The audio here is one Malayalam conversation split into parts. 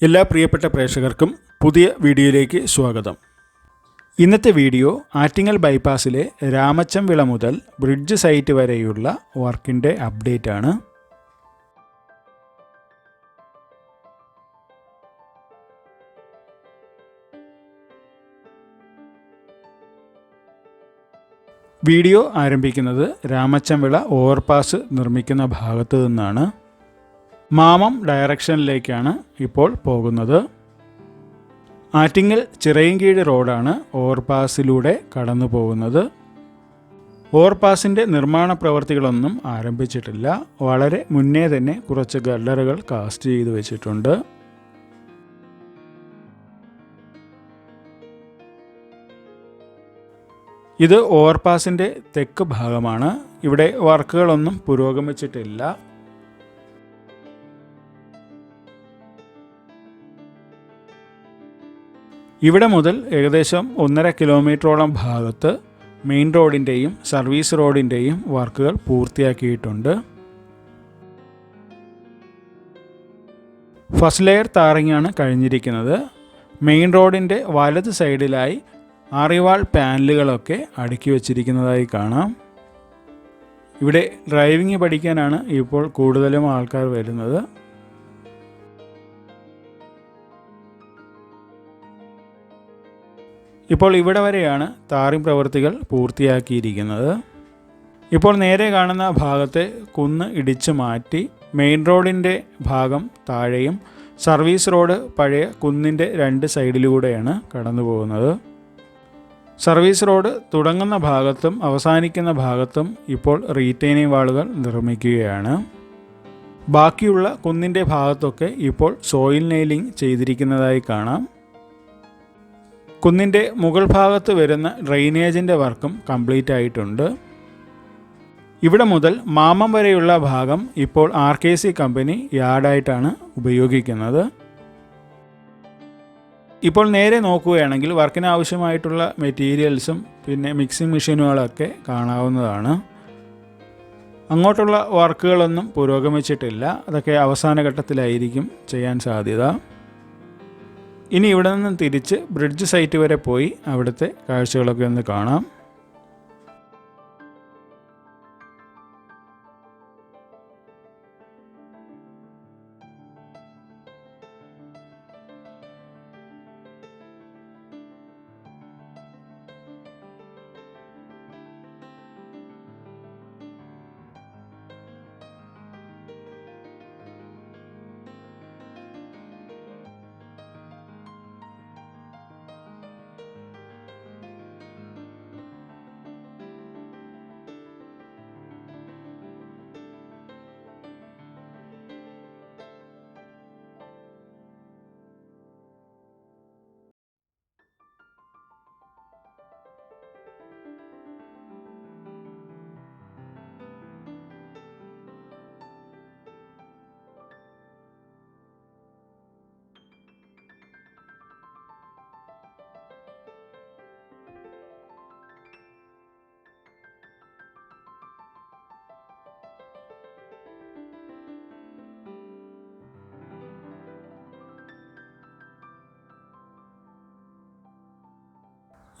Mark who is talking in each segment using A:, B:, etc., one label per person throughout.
A: എല്ലാ പ്രിയപ്പെട്ട പ്രേക്ഷകർക്കും പുതിയ വീഡിയോയിലേക്ക് സ്വാഗതം. ഇന്നത്തെ വീഡിയോ ആറ്റിങ്ങൽ ബൈപ്പാസിലെ രാമച്ചംവിള മുതൽ ബ്രിഡ്ജ് സൈറ്റ് വരെയുള്ള വർക്കിൻ്റെ അപ്ഡേറ്റ് ആണ്. വീഡിയോ ആരംഭിക്കുന്നത് രാമച്ചംവിള ഓവർപാസ് നിർമ്മിക്കുന്ന ഭാഗത്തു നിന്നാണ്. മാമം ഡയറക്ഷനിലേക്കാണ് ഇപ്പോൾ പോകുന്നത്. ആറ്റിങ്ങൽ ചിറയൻകീഴ് റോഡാണ് ഓവർപാസിലൂടെ കടന്നു പോകുന്നത്. ഓവർപാസിൻ്റെ നിർമ്മാണ പ്രവർത്തികളൊന്നും ആരംഭിച്ചിട്ടില്ല. വളരെ മുന്നേ തന്നെ കുറച്ച് ഗർഡറുകൾ കാസ്റ്റ് ചെയ്ത് വെച്ചിട്ടുണ്ട്. ഇത് ഓവർപാസിൻ്റെ തെക്ക് ഭാഗമാണ്. ഇവിടെ വർക്കുകളൊന്നും പുരോഗമിച്ചിട്ടില്ല. ഇവിടെ മുതൽ ഏകദേശം 1.5 കിലോമീറ്ററോളം ഭാഗത്ത് മെയിൻ റോഡിൻ്റെയും സർവീസ് റോഡിൻ്റെയും വർക്കുകൾ പൂർത്തിയാക്കിയിട്ടുണ്ട്. ഫസ്റ്റ് ലെയർ ടാറിങ്ങാണ് കഴിഞ്ഞിരിക്കുന്നത്. മെയിൻ റോഡിൻ്റെ വലത് സൈഡിലായി ആറിവാൾ പാനലുകളൊക്കെ അടുക്കി വച്ചിരിക്കുന്നതായി കാണാം. ഇവിടെ ഡ്രൈവിംഗ് പഠിക്കാനാണ് ഇപ്പോൾ കൂടുതലും ആൾക്കാർ വരുന്നത്. ഇപ്പോൾ ഇവിടെ വരെയാണ് ടാറിംഗ് പ്രവൃത്തികൾ പൂർത്തിയാക്കിയിരിക്കുന്നത്. ഇപ്പോൾ നേരെ കാണുന്ന ഭാഗത്തെ കുന്ന് ഇടിച്ചു മാറ്റി മെയിൻ റോഡിൻ്റെ ഭാഗം താഴെയും സർവീസ് റോഡ് പഴയ കുന്നിൻ്റെ 2 സൈഡിലൂടെയാണ് കടന്നു പോകുന്നത്. സർവീസ് റോഡ് തുടങ്ങുന്ന ഭാഗത്തും അവസാനിക്കുന്ന ഭാഗത്തും ഇപ്പോൾ റീറ്റെയിനിങ് വാളുകൾ നിർമ്മിക്കുകയാണ്. ബാക്കിയുള്ള കുന്നിൻ്റെ ഭാഗത്തൊക്കെ ഇപ്പോൾ സോയിൽ നെയിലിംഗ് ചെയ്തിരിക്കുന്നതായി കാണാം. കുന്നിൻ്റെ മുകൾ ഭാഗത്ത് വരുന്ന ഡ്രെയിനേജിൻ്റെ വർക്കും കംപ്ലീറ്റ് ആയിട്ടുണ്ട്. ഇവിടെ മുതൽ മാമം വരെയുള്ള ഭാഗം ഇപ്പോൾ RKC കമ്പനി യാർഡായിട്ടാണ് ഉപയോഗിക്കുന്നത്. ഇപ്പോൾ നേരെ നോക്കുകയാണെങ്കിൽ വർക്കിന് ആവശ്യമായിട്ടുള്ള മെറ്റീരിയൽസും പിന്നെ മിക്സിംഗ് മെഷീനുകളൊക്കെ കാണാവുന്നതാണ്. അങ്ങോട്ടുള്ള വർക്കുകളൊന്നും പുരോഗമിച്ചിട്ടില്ല. അതൊക്കെ അവസാന ഘട്ടത്തിലായിരിക്കും ചെയ്യാൻ സാധ്യത. ഇനി ഇവിടെ നിന്നും തിരിച്ച് ബ്രിഡ്ജ് സൈറ്റ് വരെ പോയി അവിടുത്തെ കാഴ്ചകളൊക്കെ ഒന്ന് കാണാം.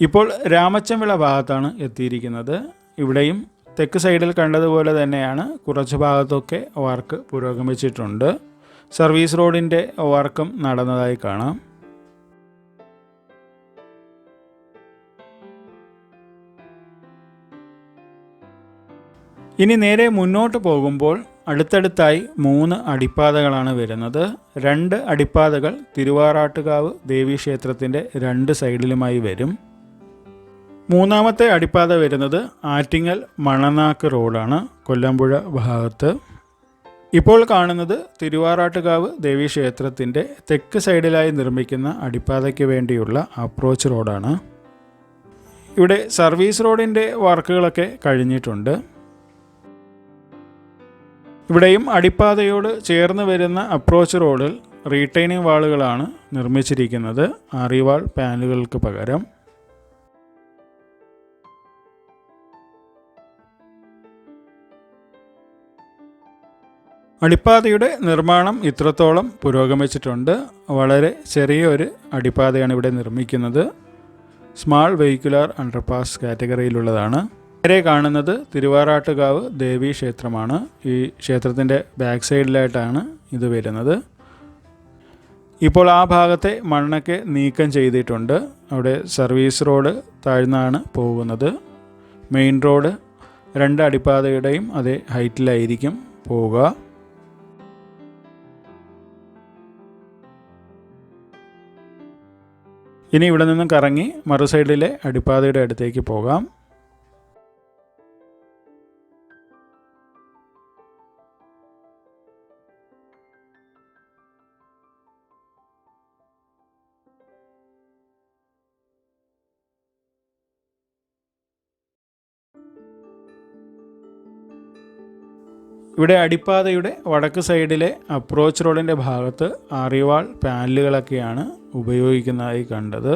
A: ഇപ്പോൾ രാമച്ചംവിള ഭാഗത്താണ് എത്തിയിരിക്കുന്നത്. ഇവിടെയും തെക്ക് സൈഡിൽ കണ്ടതുപോലെ തന്നെയാണ് കുറച്ച് ഭാഗത്തൊക്കെ വർക്ക് പുരോഗമിച്ചിട്ടുണ്ട്. സർവീസ് റോഡിൻ്റെ വർക്കും നടന്നതായി കാണാം. ഇനി നേരെ മുന്നോട്ട് പോകുമ്പോൾ അടുത്തടുത്തായി 3 അടിപ്പാതകളാണ് വരുന്നത്. 2 അടിപ്പാതകൾ തിരുവാറാട്ടുകാവ് ദേവീക്ഷേത്രത്തിൻ്റെ 2 സൈഡിലുമായി വരും. മൂന്നാമത്തെ അടിപ്പാത വരുന്നത് ആറ്റിങ്ങൽ മണനാക്ക് റോഡാണ്, കൊല്ലമ്പുഴ ഭാഗത്ത്. ഇപ്പോൾ കാണുന്നത് തിരുവാറാട്ടുകാവ് ദേവീക്ഷേത്രത്തിൻ്റെ തെക്ക് സൈഡിലായി നിർമ്മിക്കുന്ന അടിപ്പാതയ്ക്ക് വേണ്ടിയുള്ള അപ്രോച്ച് റോഡാണ്. ഇവിടെ സർവീസ് റോഡിൻ്റെ വർക്കുകളൊക്കെ കഴിഞ്ഞിട്ടുണ്ട്. ഇവിടെയും അടിപ്പാതയോട് ചേർന്ന് വരുന്ന അപ്രോച്ച് റോഡിൽ റീറ്റെയിനിങ് വാളുകളാണ് നിർമ്മിച്ചിരിക്കുന്നത്, ആറിവാൾ പാനലുകൾക്ക് പകരം. അടിപ്പാതയുടെ നിർമ്മാണം ഇത്രത്തോളം പുരോഗമിച്ചിട്ടുണ്ട്. വളരെ ചെറിയൊരു അടിപ്പാതയാണ് ഇവിടെ നിർമ്മിക്കുന്നത്. സ്മാൾ വെഹിക്കുലാർ അണ്ടർപാസ് കാറ്റഗറിയിലുള്ളതാണ്. നേരെ കാണുന്നത് തിരുവാറാട്ടുകാവ് ദേവീ ക്ഷേത്രമാണ്. ഈ ക്ഷേത്രത്തിൻ്റെ ബാക്ക് സൈഡിലായിട്ടാണ് ഇത് വരുന്നത്. ഇപ്പോൾ ആ ഭാഗത്തെ മണ്ണൊക്കെ നീക്കം ചെയ്തിട്ടുണ്ട്. അവിടെ സർവീസ് റോഡ് താഴ്ന്നാണ് പോകുന്നത്. മെയിൻ റോഡ് 2 അടിപ്പാതയുടെയും അതേ ഹൈറ്റിലായിരിക്കും പോവുക. ഇനി ഇവിടെ നിന്നും കറങ്ങി മറു സൈഡിലെ അടിപ്പാതയുടെ അടുത്തേക്ക് പോകാം. ഇവിടെ അടിപ്പാതയുടെ വടക്ക് സൈഡിലെ അപ്രോച്ച് റോഡിൻ്റെ ഭാഗത്ത് ആറിവാൾ പാനലുകളൊക്കെയാണ് ഉപയോഗിക്കുന്നതായി കണ്ടത്.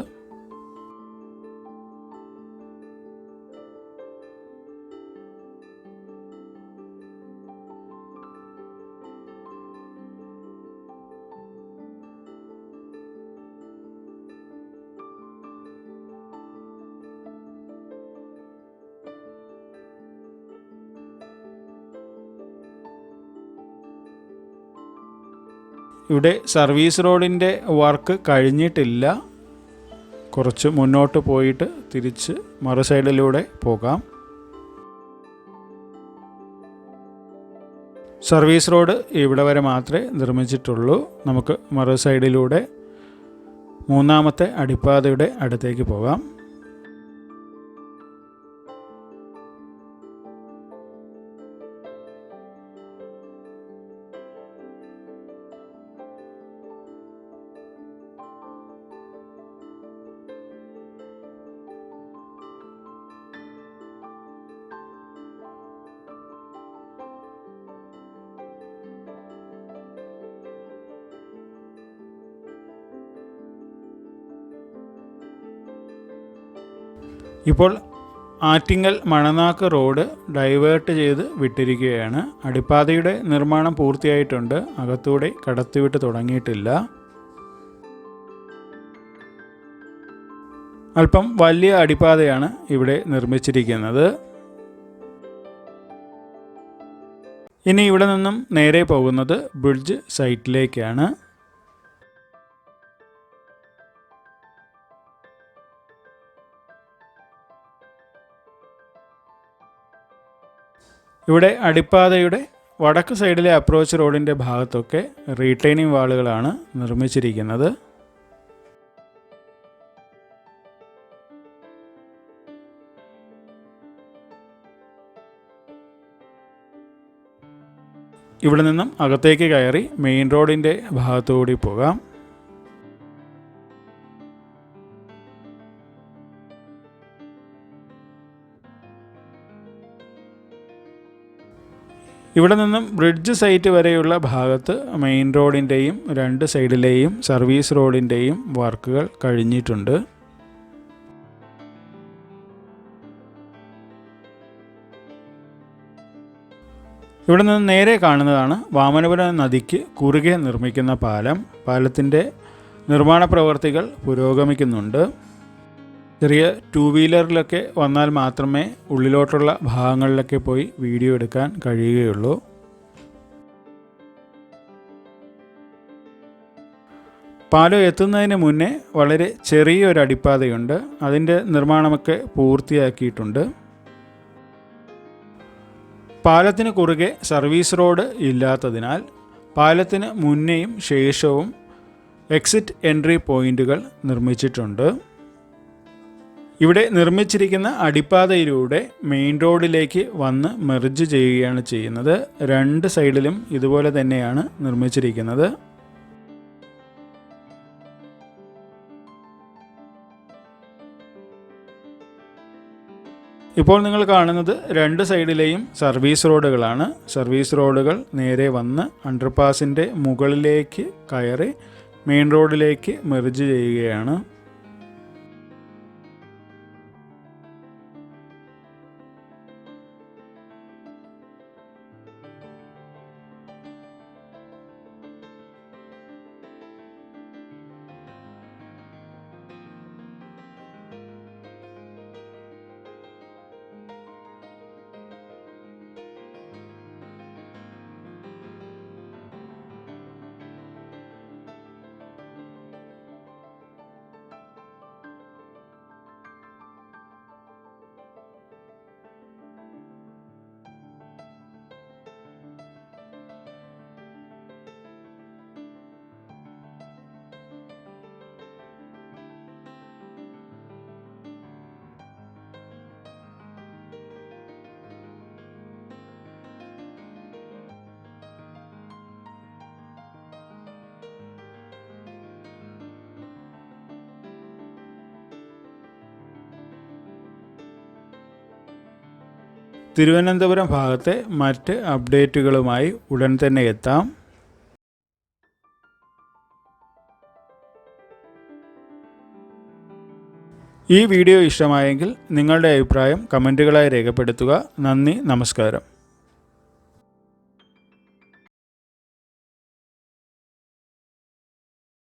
A: ഇവിടെ സർവീസ് റോഡിൻ്റെ വർക്ക് കഴിഞ്ഞിട്ടില്ല. കുറച്ച് മുന്നോട്ട് പോയിട്ട് തിരിച്ച് മറു സൈഡിലൂടെ പോകാം. സർവീസ് റോഡ് ഇവിടെ വരെ മാത്രമേ നിർമ്മിച്ചിട്ടുള്ളൂ. നമുക്ക് മറു സൈഡിലൂടെ 3ാമത്തെ അടിപ്പാതയുടെ അടുത്തേക്ക് പോകാം. ഇപ്പോൾ ആറ്റിങ്ങൽ മണനാക്ക് റോഡ് ഡൈവേർട്ട് ചെയ്ത് വിട്ടിരിക്കുകയാണ്. അടിപ്പാതയുടെ നിർമ്മാണം പൂർത്തിയായിട്ടുണ്ട്. അകത്തൂടെ കടത്തിവിട്ട് തുടങ്ങിയിട്ടില്ല. അല്പം വലിയ അടിപ്പാതയാണ് ഇവിടെ നിർമ്മിച്ചിരിക്കുന്നത്. ഇനി ഇവിടെ നിന്നും നേരെ പോകുന്നത് ബ്രിഡ്ജ് സൈറ്റിലേക്കാണ്. ഇവിടെ അടിപ്പാതയുടെ വടക്ക് സൈഡിലെ അപ്രോച്ച് റോഡിൻ്റെ ഭാഗത്തൊക്കെ റീറ്റെയിനിങ് വാളുകളാണ് നിർമ്മിച്ചിരിക്കുന്നത്. ഇവിടെ നിന്നും അകത്തേക്ക് കയറി മെയിൻ റോഡിൻ്റെ ഭാഗത്തുകൂടി പോകാം. ഇവിടെ നിന്നും ബ്രിഡ്ജ് സൈറ്റ് വരെയുള്ള ഭാഗത്ത് മെയിൻ റോഡിൻ്റെയും 2 സൈഡിലെയും സർവീസ് റോഡിൻ്റെയും വർക്കുകൾ കഴിഞ്ഞിട്ടുണ്ട്. ഇവിടെ നിന്ന് നേരെ കാണുന്നതാണ് വാമനപുരം നദിക്ക് കുറുകെ നിർമ്മിക്കുന്ന പാലം. പാലത്തിൻ്റെ നിർമ്മാണ പ്രവർത്തികൾ പുരോഗമിക്കുന്നുണ്ട്. ചെറിയ 2 വീലറിലൊക്കെ വന്നാൽ മാത്രമേ ഉള്ളിലോട്ടുള്ള ഭാഗങ്ങളിലൊക്കെ പോയി വീഡിയോ എടുക്കാൻ കഴിയുകയുള്ളൂ. പാലം എത്തുന്നതിന് മുന്നേ വളരെ ചെറിയൊരു അടിപ്പാതയുണ്ട്. അതിൻ്റെ നിർമ്മാണമൊക്കെ പൂർത്തിയാക്കിയിട്ടുണ്ട്. പാലത്തിന് കുറുകെ സർവീസ് റോഡ് ഇല്ലാത്തതിനാൽ പാലത്തിന് മുന്നേയും ശേഷവും എക്സിറ്റ് എൻട്രി പോയിന്റുകൾ നിർമ്മിച്ചിട്ടുണ്ട്. ഇവിടെ നിർമ്മിച്ചിരിക്കുന്ന അടിപ്പാതയിലൂടെ മെയിൻ റോഡിലേക്ക് വന്ന് മെർജ് ചെയ്യുകയാണ് ചെയ്യുന്നത്. 2 സൈഡിലും ഇതുപോലെ തന്നെയാണ് നിർമ്മിച്ചിരിക്കുന്നത്. ഇപ്പോൾ നിങ്ങൾ കാണുന്നത് 2 സൈഡിലെയും സർവീസ് റോഡുകളാണ്. സർവീസ് റോഡുകൾ നേരെ വന്ന് അണ്ടർപാസിൻ്റെ മുകളിലേക്ക് കയറി മെയിൻ റോഡിലേക്ക് മെർജ് ചെയ്യുകയാണ്. തിരുവനന്തപുരം ഭാഗത്തെ മറ്റ് അപ്ഡേറ്റുകളുമായി ഉടൻ തന്നെ എത്താം. ഈ വീഡിയോ ഇഷ്ടമായെങ്കിൽ നിങ്ങളുടെ അഭിപ്രായം കമൻറ്റുകളായി രേഖപ്പെടുത്തുക. നന്ദി, നമസ്കാരം.